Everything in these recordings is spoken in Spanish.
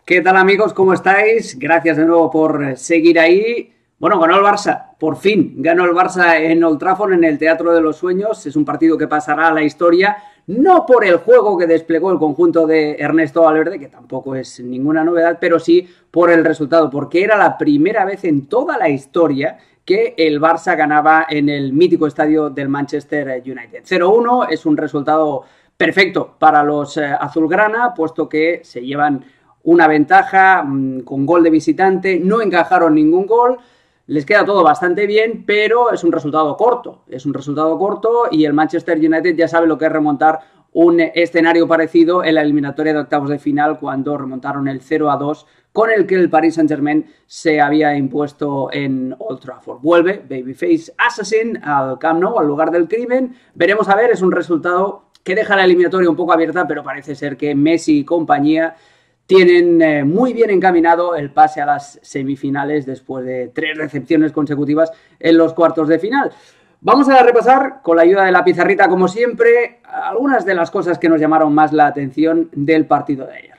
¿Qué tal amigos? ¿Cómo estáis? Gracias de nuevo por seguir ahí. Bueno, ganó el Barça, por fin. Ganó el Barça en Old Trafford, en el Teatro de los Sueños. Es un partido que pasará a la historia, no por el juego que desplegó el conjunto de Ernesto Valverde, que tampoco es ninguna novedad, pero sí por el resultado, porque era la primera vez en toda la historia que el Barça ganaba en el mítico estadio del Manchester United. 0-1 es un resultado perfecto para los azulgrana, puesto que se llevan una ventaja con gol de visitante, no encajaron ningún gol, les queda todo bastante bien, pero es un resultado corto y el Manchester United ya sabe lo que es remontar un escenario parecido en la eliminatoria de octavos de final cuando remontaron el 0-2 con el que el Paris Saint-Germain se había impuesto en Old Trafford. Vuelve Babyface Assassin al Camp Nou, al lugar del crimen. Veremos a ver, es un resultado que deja la eliminatoria un poco abierta, pero parece ser que Messi y compañía tienen muy bien encaminado el pase a las semifinales después de 3 recepciones consecutivas en los cuartos de final. Vamos a repasar, con la ayuda de la pizarrita como siempre, algunas de las cosas que nos llamaron más la atención del partido de ayer.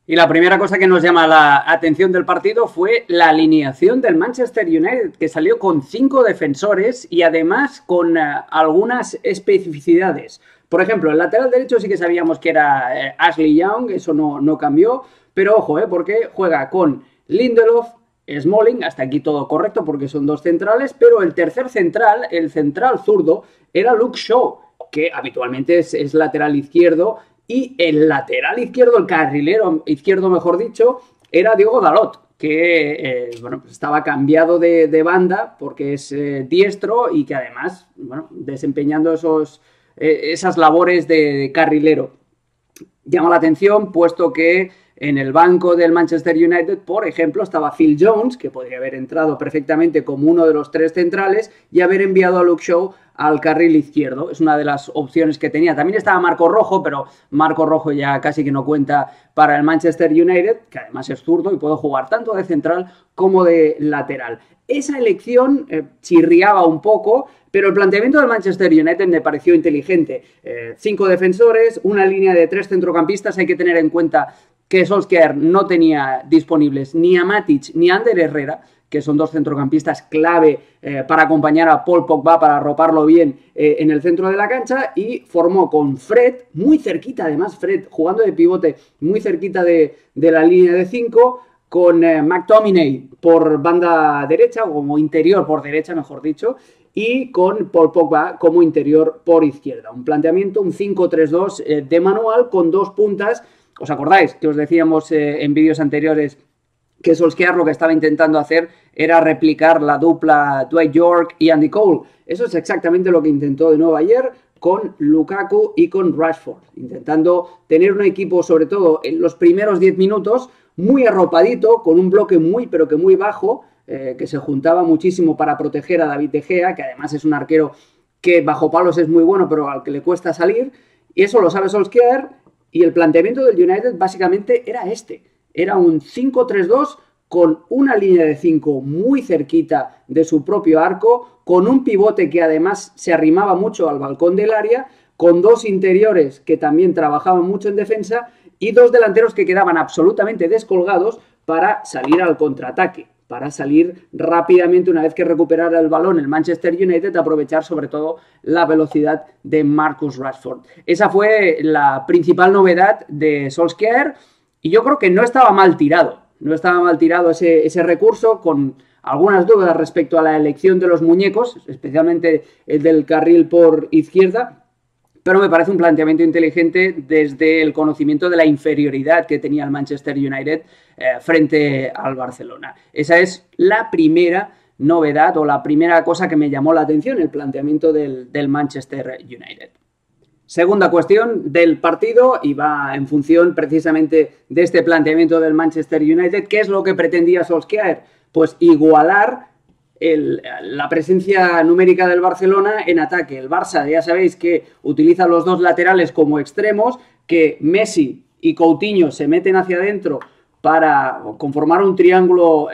Y la primera cosa que nos llama la atención del partido fue la alineación del Manchester United, que salió con 5 defensores y además con algunas especificidades. Por ejemplo, el lateral derecho sí que sabíamos que era Ashley Young, eso no cambió, pero ojo, porque juega con Lindelof, Smalling, hasta aquí todo correcto porque son 2 centrales, pero el tercer central, el central zurdo, era Luke Shaw, que habitualmente es lateral izquierdo, y el lateral izquierdo, el carrilero izquierdo mejor dicho, era Diogo Dalot, que bueno, pues estaba cambiado de banda porque es diestro y que además, bueno, desempeñando esas labores de carrilero. Llama la atención puesto que en el banco del Manchester United, por ejemplo, estaba Phil Jones, que podría haber entrado perfectamente como uno de los 3 centrales y haber enviado a Luke Shaw al carril izquierdo. Es una de las opciones que tenía. También estaba Marco Rojo, pero Marco Rojo ya casi que no cuenta para el Manchester United, que además es zurdo y puede jugar tanto de central como de lateral. Esa elección chirriaba un poco, pero el planteamiento del Manchester United me pareció inteligente. 5 defensores, una línea de 3 centrocampistas. Hay que tener en cuenta que Solskjaer no tenía disponibles ni a Matic ni a Ander Herrera, que son 2 centrocampistas clave para acompañar a Paul Pogba, para arroparlo bien en el centro de la cancha, y formó con Fred, muy cerquita además, Fred jugando de pivote, muy cerquita de la línea de 5, con McTominay por banda derecha, o como interior por derecha, mejor dicho, y con Paul Pogba como interior por izquierda. Un planteamiento, un 5-3-2 de manual con 2 puntas. ¿Os acordáis que os decíamos en vídeos anteriores que Solskjaer lo que estaba intentando hacer era replicar la dupla Dwight York y Andy Cole? Eso es exactamente lo que intentó de nuevo ayer con Lukaku y con Rashford, intentando tener un equipo, sobre todo en los primeros 10 minutos, muy arropadito, con un bloque muy pero que muy bajo, que se juntaba muchísimo para proteger a David De Gea, que además es un arquero que bajo palos es muy bueno, pero al que le cuesta salir, y eso lo sabe Solskjaer. Y el planteamiento del United básicamente era era un 5-3-2 con una línea de 5 muy cerquita de su propio arco, con un pivote que además se arrimaba mucho al balcón del área, con 2 interiores que también trabajaban mucho en defensa y 2 delanteros que quedaban absolutamente descolgados para salir al contraataque, para salir rápidamente una vez que recuperara el balón el Manchester United, aprovechar sobre todo la velocidad de Marcus Rashford. Esa fue la principal novedad de Solskjaer y yo creo que no estaba mal tirado. No estaba mal tirado ese recurso, con algunas dudas respecto a la elección de los muñecos, especialmente el del carril por izquierda, pero me parece un planteamiento inteligente desde el conocimiento de la inferioridad que tenía el Manchester United frente al Barcelona. Esa es la primera novedad o la primera cosa que me llamó la atención, el planteamiento del Manchester United. Segunda cuestión del partido, y va en función precisamente de este planteamiento del Manchester United. ¿Qué es lo que pretendía Solskjaer? Pues igualar la presencia numérica del Barcelona en ataque. El Barça, ya sabéis que utiliza los 2 laterales como extremos, que Messi y Coutinho se meten hacia adentro para conformar un triángulo,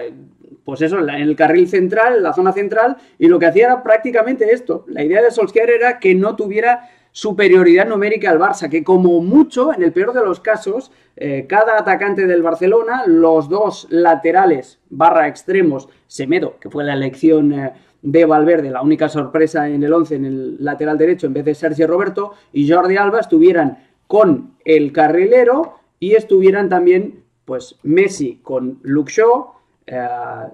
pues eso, en el carril central, en la zona central, y lo que hacía era prácticamente esto. La idea de Solskjaer era que no tuviera superioridad numérica al Barça, que como mucho, en el peor de los casos, cada atacante del Barcelona, los dos laterales / extremos, Semedo, que fue la elección de Valverde, la única sorpresa en el 11 en el lateral derecho en vez de Sergio Roberto, y Jordi Alba estuvieran con el carrilero y estuvieran también pues Messi con Luke Shaw,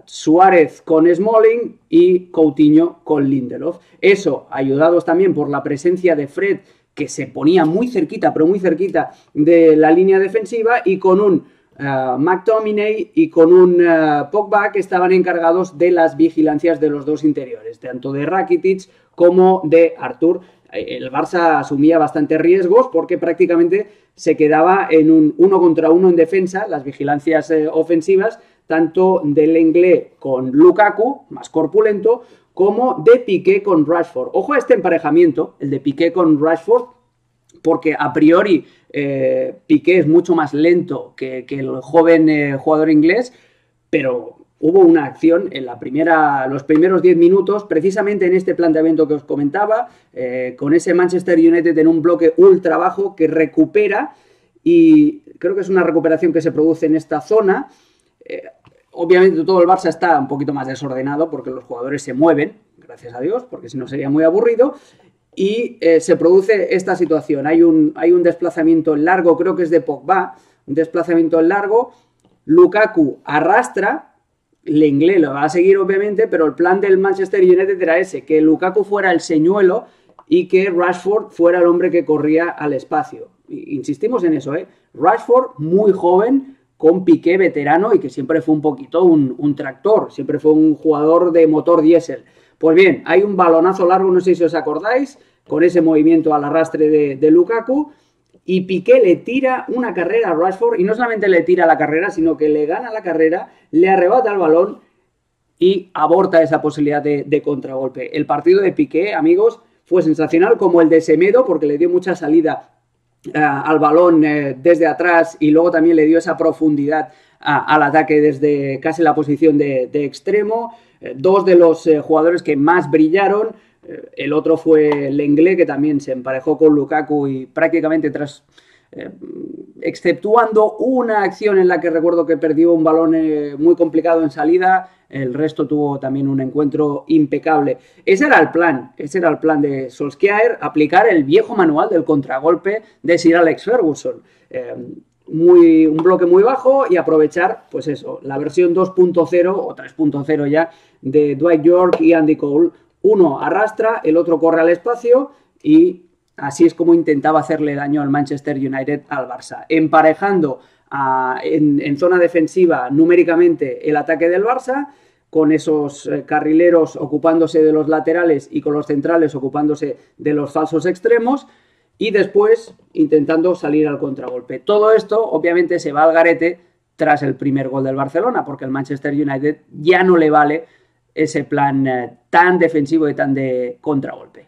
Suárez con Smalling y Coutinho con Lindelof. Eso, ayudados también por la presencia de Fred, que se ponía muy cerquita, pero muy cerquita de la línea defensiva, y con un McTominay y con un Pogba que estaban encargados de las vigilancias de los dos interiores, tanto de Rakitic como de Artur. El Barça asumía bastantes riesgos porque prácticamente se quedaba en un 1 contra 1 en defensa, las vigilancias ofensivas, tanto del Lenglet con Lukaku, más corpulento, como de Piqué con Rashford. Ojo a este emparejamiento, el de Piqué con Rashford, porque a priori Piqué es mucho más lento que el joven jugador inglés, pero hubo una acción en los primeros 10 minutos, precisamente en este planteamiento que os comentaba, con ese Manchester United en un bloque ultra bajo que recupera, y creo que es una recuperación que se produce en esta zona. Obviamente todo el Barça está un poquito más desordenado porque los jugadores se mueven, gracias a Dios, porque si no sería muy aburrido, y se produce esta situación. Hay un desplazamiento largo, creo que es de Pogba, un desplazamiento largo, Lukaku arrastra, Lenglet lo va a seguir obviamente, pero el plan del Manchester United era ese, que Lukaku fuera el señuelo y que Rashford fuera el hombre que corría al espacio. Insistimos en eso, Rashford muy joven, con Piqué veterano y que siempre fue un poquito un tractor, siempre fue un jugador de motor diésel. Pues bien, hay un balonazo largo, no sé si os acordáis, con ese movimiento al arrastre de Lukaku, y Piqué le tira una carrera a Rashford, y no solamente le tira la carrera, sino que le gana la carrera, le arrebata el balón y aborta esa posibilidad de contragolpe. El partido de Piqué, amigos, fue sensacional, como el de Semedo, porque le dio mucha salida al balón desde atrás, y luego también le dio esa profundidad al ataque desde casi la posición de extremo. Dos de los jugadores que más brillaron, el otro fue Lenglet, que también se emparejó con Lukaku y prácticamente exceptuando una acción en la que recuerdo que perdió un balón muy complicado en salida, el resto tuvo también un encuentro impecable. Ese era el plan de Solskjaer, aplicar el viejo manual del contragolpe de Sir Alex Ferguson. Un bloque muy bajo y aprovechar, pues eso, la versión 2.0 o 3.0 ya de Dwight York y Andy Cole. Uno arrastra, el otro corre al espacio, y así es como intentaba hacerle daño al Manchester United al Barça, emparejando en zona defensiva numéricamente el ataque del Barça, con esos carrileros ocupándose de los laterales y con los centrales ocupándose de los falsos extremos, y después intentando salir al contragolpe. Todo esto obviamente se va al garete tras el primer gol del Barcelona, porque el Manchester United ya no le vale ese plan tan defensivo y tan de contragolpe.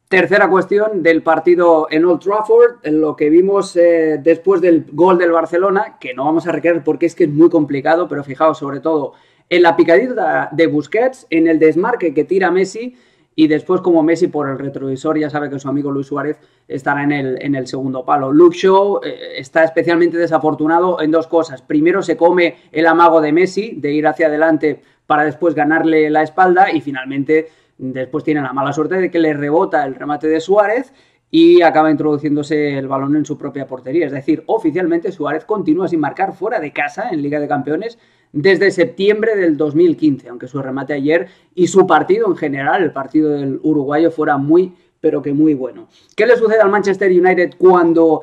Tercera cuestión del partido en Old Trafford, en lo que vimos después del gol del Barcelona, que no vamos a recrear porque es que es muy complicado, pero fijaos sobre todo en la picadita de Busquets, en el desmarque que tira Messi, y después como Messi por el retrovisor ya sabe que su amigo Luis Suárez estará en el segundo palo. Luke Shaw está especialmente desafortunado en dos cosas. Primero, se come el amago de Messi de ir hacia adelante para después ganarle la espalda, y finalmente después tiene la mala suerte de que le rebota el remate de Suárez y acaba introduciéndose el balón en su propia portería. Es decir, oficialmente Suárez continúa sin marcar fuera de casa en Liga de Campeones desde septiembre del 2015, aunque su remate ayer y su partido en general, el partido del uruguayo, fuera muy, pero que muy bueno. ¿Qué le sucede al Manchester United cuando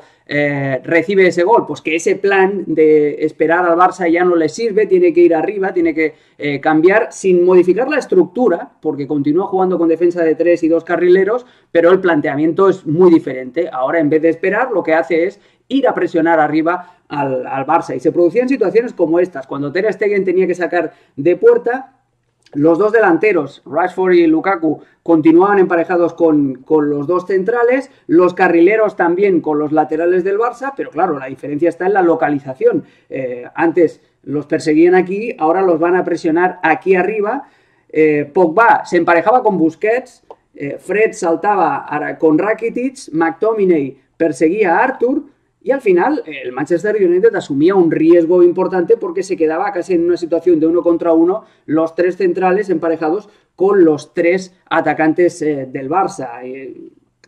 recibe ese gol? Pues que ese plan de esperar al Barça ya no le sirve, tiene que ir arriba, tiene que cambiar sin modificar la estructura, porque continúa jugando con defensa de 3 y 2 carrileros, pero el planteamiento es muy diferente. Ahora, en vez de esperar, lo que hace es ir a presionar arriba al Barça, y se producían situaciones como estas, cuando Ter Stegen tenía que sacar de puerta. Los dos delanteros, Rashford y Lukaku, continuaban emparejados con los dos centrales, los carrileros también con los laterales del Barça, pero claro, la diferencia está en la localización. Antes los perseguían aquí, ahora los van a presionar aquí arriba. Pogba se emparejaba con Busquets, Fred saltaba con Rakitic, McTominay perseguía a Arthur y al final el Manchester United asumía un riesgo importante porque se quedaba casi en una situación de 1 contra 1, los 3 centrales emparejados con los 3 atacantes del Barça.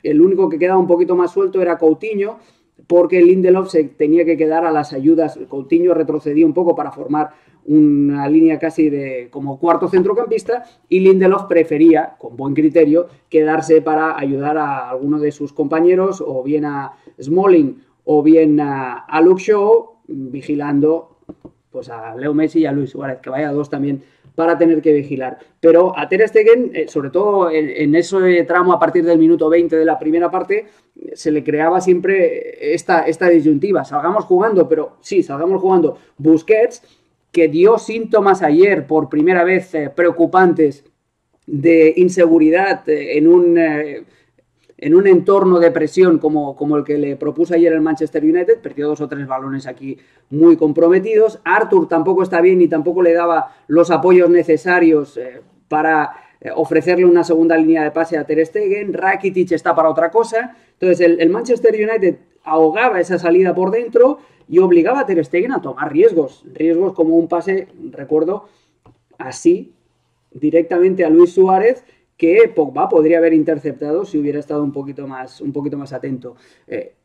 El único que quedaba un poquito más suelto era Coutinho, porque Lindelof se tenía que quedar a las ayudas. Coutinho retrocedía un poco para formar una línea casi de como cuarto centrocampista y Lindelof prefería, con buen criterio, quedarse para ayudar a alguno de sus compañeros, o bien a Smalling o bien a Luke Shaw, vigilando pues a Leo Messi y a Luis Suárez, que vaya 2 también para tener que vigilar. Pero a Ter Stegen, sobre todo en ese tramo a partir del minuto 20 de la primera parte, se le creaba siempre esta disyuntiva. Salgamos jugando, pero sí, salgamos jugando. Busquets, que dio síntomas ayer por primera vez preocupantes de inseguridad en un entorno de presión como el que le propuso ayer el Manchester United, perdió 2 o 3 balones aquí muy comprometidos. Arthur tampoco está bien y tampoco le daba los apoyos necesarios para ofrecerle una segunda línea de pase a Ter Stegen. Rakitic está para otra cosa. Entonces el Manchester United ahogaba esa salida por dentro y obligaba a Ter Stegen a tomar riesgos como un pase, recuerdo, así, directamente a Luis Suárez, que Pogba podría haber interceptado si hubiera estado un poquito más atento.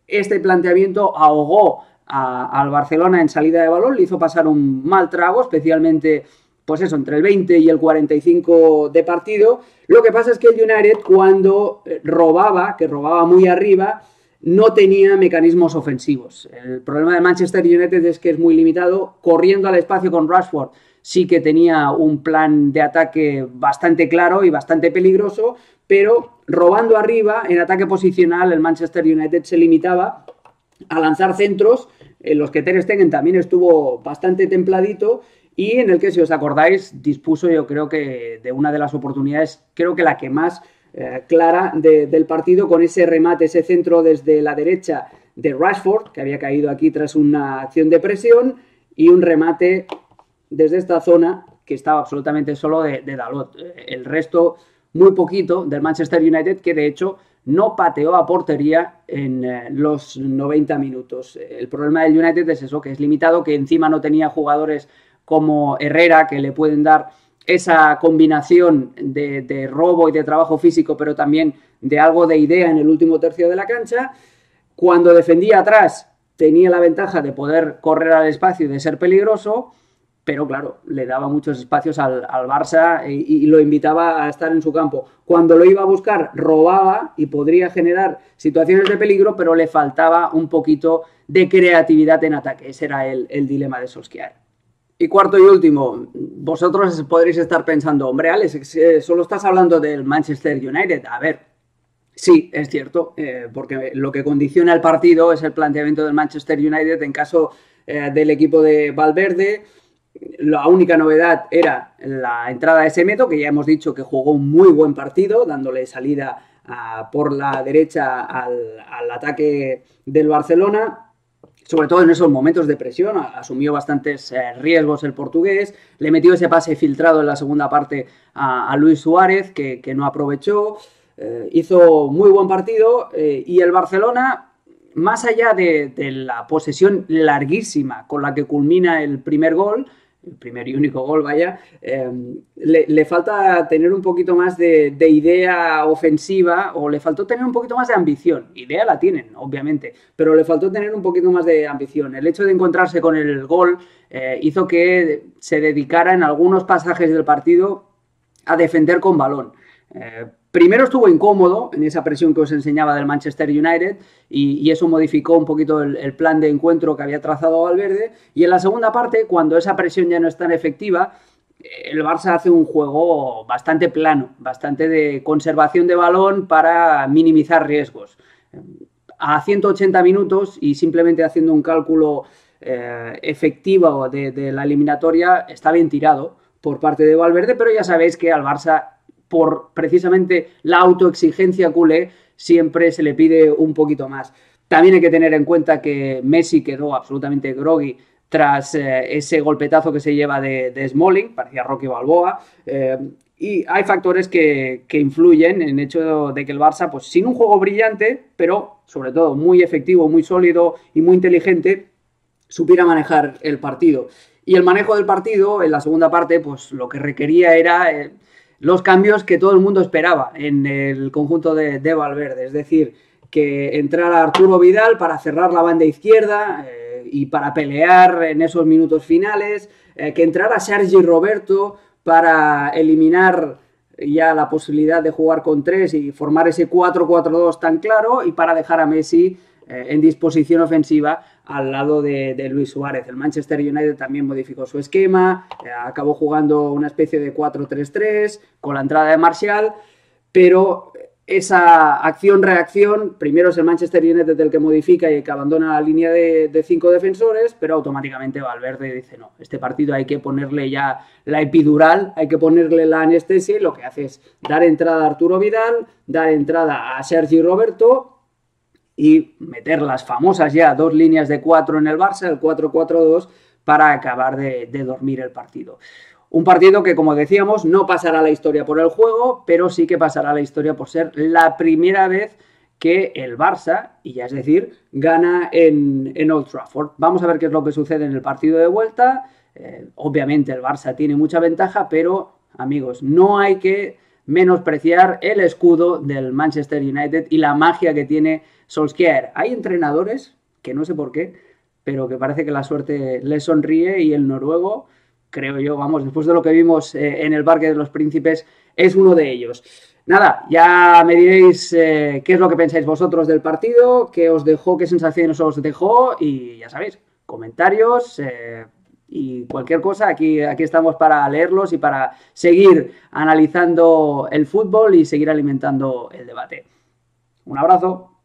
Este planteamiento ahogó al Barcelona en salida de balón, le hizo pasar un mal trago, especialmente pues eso, entre el 20 y el 45 de partido. Lo que pasa es que el United, cuando robaba, que robaba muy arriba, no tenía mecanismos ofensivos. El problema de Manchester United es que es muy limitado. Corriendo al espacio con Rashford sí que tenía un plan de ataque bastante claro y bastante peligroso, pero robando arriba, en ataque posicional, el Manchester United se limitaba a lanzar centros en los que Ter Stegen también estuvo bastante templadito y en el que, si os acordáis, dispuso, yo creo que de una de las oportunidades, creo que la que más clara del partido, con ese remate, ese centro desde la derecha de Rashford, que había caído aquí tras una acción de presión, y un remate desde esta zona que estaba absolutamente solo de Dalot. El resto, muy poquito, del Manchester United, que de hecho no pateó a portería en los 90 minutos. El problema del United es eso, que es limitado, que encima no tenía jugadores como Herrera, que le pueden dar esa combinación de robo y de trabajo físico, pero también de algo de idea en el último tercio de la cancha. Cuando defendía atrás, tenía la ventaja de poder correr al espacio y de ser peligroso, pero claro, le daba muchos espacios al Barça y lo invitaba a estar en su campo. Cuando lo iba a buscar, robaba y podría generar situaciones de peligro, pero le faltaba un poquito de creatividad en ataque. Ese era el dilema de Solskjaer. Y cuarto y último, vosotros podréis estar pensando, hombre, Alex, solo estás hablando del Manchester United. A ver, sí, es cierto, porque lo que condiciona el partido es el planteamiento del Manchester United en caso del equipo de Valverde. La única novedad era la entrada de Semedo, que ya hemos dicho que jugó un muy buen partido, dándole salida por la derecha al ataque del Barcelona. Sobre todo en esos momentos de presión, asumió bastantes riesgos el portugués, le metió ese pase filtrado en la segunda parte a Luis Suárez, que no aprovechó, hizo muy buen partido, y el Barcelona, más allá de la posesión larguísima con la que culmina el primer gol, el primer y único gol, vaya, le falta tener un poquito más de idea ofensiva, o le faltó tener un poquito más de ambición. Idea la tienen, obviamente, pero le faltó tener un poquito más de ambición. El hecho de encontrarse con el gol hizo que se dedicara en algunos pasajes del partido a defender con balón. Primero estuvo incómodo en esa presión que os enseñaba del Manchester United y eso modificó un poquito el plan de encuentro que había trazado Valverde, y en la segunda parte, cuando esa presión ya no es tan efectiva, el Barça hace un juego bastante plano, bastante de conservación de balón para minimizar riesgos. A 180 minutos y simplemente haciendo un cálculo efectivo de la eliminatoria, está bien tirado por parte de Valverde, pero ya sabéis que al Barça, por precisamente la autoexigencia culé, siempre se le pide un poquito más. También hay que tener en cuenta que Messi quedó absolutamente groggy tras ese golpetazo que se lleva de Smalling, parecía Rocky Balboa. Y hay factores que influyen en el hecho de que el Barça, pues sin un juego brillante, pero sobre todo muy efectivo, muy sólido y muy inteligente, supiera manejar el partido. Y el manejo del partido, en la segunda parte, pues lo que requería era los cambios que todo el mundo esperaba en el conjunto de Valverde. Es decir, que entrara Arturo Vidal para cerrar la banda izquierda y para pelear en esos minutos finales, que entrara Sergi Roberto para eliminar ya la posibilidad de jugar con 3 y formar ese 4-4-2 tan claro, y para dejar a Messi en disposición ofensiva al lado de Luis Suárez. El Manchester United también modificó su esquema, acabó jugando una especie de 4-3-3 con la entrada de Martial, pero esa acción-reacción, primero es el Manchester United el que modifica y el que abandona la línea de 5 defensores, pero automáticamente Valverde dice no, este partido hay que ponerle ya la epidural, hay que ponerle la anestesia, y lo que hace es dar entrada a Arturo Vidal, dar entrada a Sergi Roberto y meter las famosas ya 2 líneas de 4 en el Barça, el 4-4-2, para acabar de dormir el partido. Un partido que, como decíamos, no pasará a la historia por el juego, pero sí que pasará a la historia por ser la primera vez que el Barça, y ya es decir, gana en Old Trafford. Vamos a ver qué es lo que sucede en el partido de vuelta. Obviamente el Barça tiene mucha ventaja, pero, amigos, no hay que menospreciar el escudo del Manchester United y la magia que tiene Solskjaer. Hay entrenadores, que no sé por qué, pero que parece que la suerte les sonríe, y el noruego, creo yo, vamos, después de lo que vimos en el Parque de los Príncipes, es uno de ellos. Nada, ya me diréis qué es lo que pensáis vosotros del partido, qué os dejó, qué sensaciones os dejó, y ya sabéis, comentarios y cualquier cosa, aquí estamos para leerlos y para seguir analizando el fútbol y seguir alimentando el debate. Un abrazo.